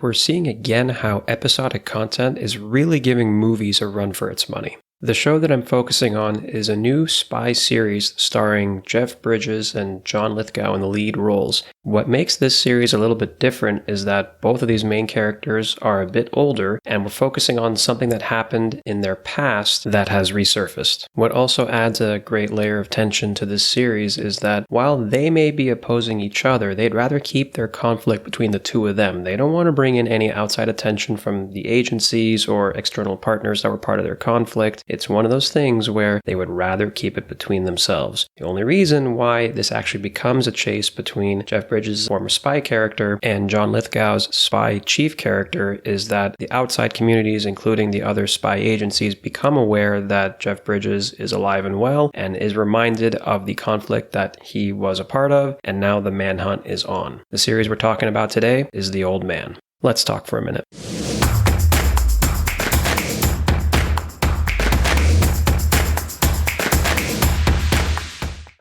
We're seeing again how episodic content is really giving movies a run for its money. The show that I'm focusing on is a new spy series starring Jeff Bridges and John Lithgow in the lead roles. What makes this series a little bit different is that both of these main characters are a bit older, and we're focusing on something that happened in their past that has resurfaced. What also adds a great layer of tension to this series is that while they may be opposing each other, they'd rather keep their conflict between the two of them. They don't want to bring in any outside attention from the agencies or external partners that were part of their conflict. It's one of those things where they would rather keep it between themselves. The only reason why this actually becomes a chase between Jeff Bridges' former spy character and John Lithgow's spy chief character is that the outside communities, including the other spy agencies, become aware that Jeff Bridges is alive and well and is reminded of the conflict that he was a part of, and now the manhunt is on. The series we're talking about today is The Old Man. Let's talk for a minute.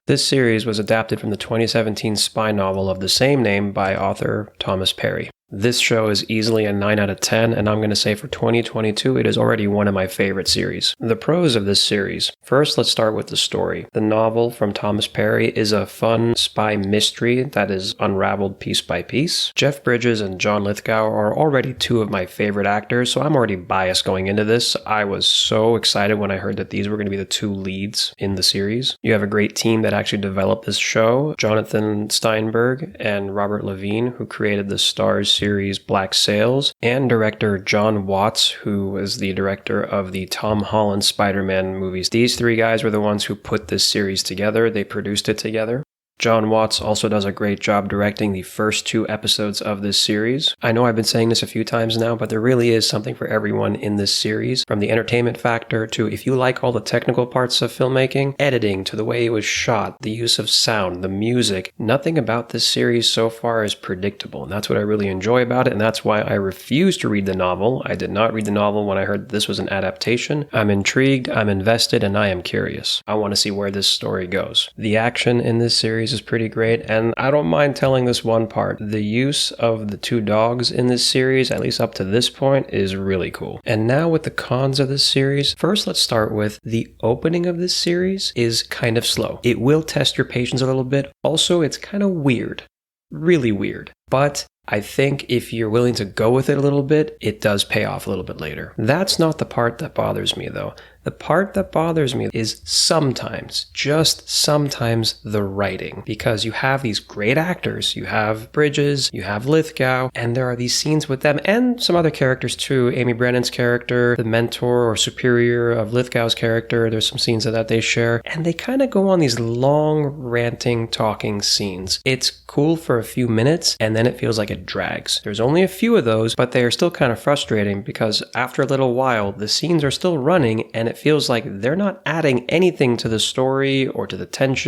This series was adapted from the 2017 spy novel of the same name by author Thomas Perry. This show is easily a 9 out of 10, and I'm going to say for 2022, it is already one of my favorite series. The pros of this series. First, let's start with the story. The novel from Thomas Perry is a fun spy mystery that is unraveled piece by piece. Jeff Bridges and John Lithgow are already two of my favorite actors, so I'm already biased going into this. I was so excited when I heard that these were going to be the two leads in the series. You have a great team that actually developed this show, Jonathan Steinberg and Robert Levine, who created the Starz series Black Sails, and director Jon Watts, who was the director of the Tom Holland Spider-Man movies. These three guys were the ones who put this series together. They produced it together. Jon Watts also does a great job directing the first two episodes of this series. I know I've been saying this a few times now, but there really is something for everyone in this series. From the entertainment factor to if you like all the technical parts of filmmaking, editing to the way it was shot, the use of sound, the music, nothing about this series so far is predictable. And that's what I really enjoy about it, and that's why I refuse to read the novel. I did not read the novel when I heard this was an adaptation. I'm intrigued, I'm invested, and I am curious. I want to see where this story goes. The action in this series is pretty great, and I don't mind telling this one part. The use of the two dogs in this series, at least up to this point, is really cool. And now with the cons of this series, first let's start with the opening of this series is kind of slow. It will test your patience a little bit. Also, it's kind of weird. Really weird. But I think if you're willing to go with it a little bit, it does pay off a little bit later. That's not the part that bothers me though. The part that bothers me is sometimes, just sometimes, the writing. Because you have these great actors. You have Bridges, you have Lithgow, and there are these scenes with them and some other characters too. Amy Brennan's character, the mentor or superior of Lithgow's character, there's some scenes that they share. And they kind of go on these long, ranting, talking scenes. It's cool for a few minutes, and then it feels like it drags. There's only a few of those, but they are still kind of frustrating because after a little while, the scenes are still running, and it feels like they're not adding anything to the story or to the tension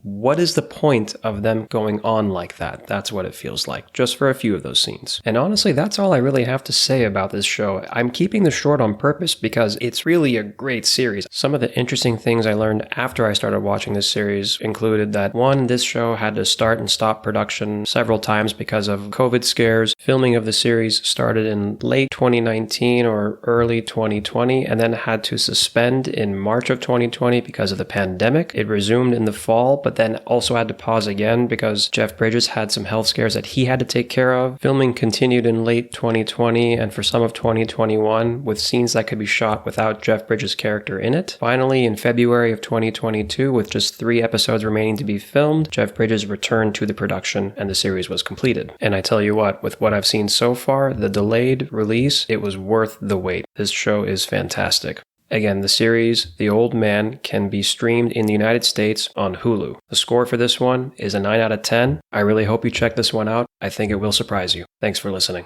what is the point of them going on like that? That's what it feels like, just for a few of those scenes. And honestly, that's all I really have to say about this show. I'm keeping this short on purpose because it's really a great series. Some of the interesting things I learned after I started watching this series included that, one, this show had to start and stop production several times because of COVID scares. Filming of the series started in late 2019 or early 2020 and then had to suspend in March of 2020 because of the pandemic. It resumed in the fall, but then also had to pause again because Jeff Bridges had some health scares that he had to take care of. Filming continued in late 2020 and for some of 2021 with scenes that could be shot without Jeff Bridges' character in it. Finally, in February of 2022, with just 3 episodes remaining to be filmed, Jeff Bridges returned to the production and the series was completed. And I tell you what, with what I've seen so far, the delayed release, it was worth the wait. This show is fantastic. Again, the series, The Old Man, can be streamed in the United States on Hulu. The score for this one is a 9 out of 10. I really hope you check this one out. I think it will surprise you. Thanks for listening.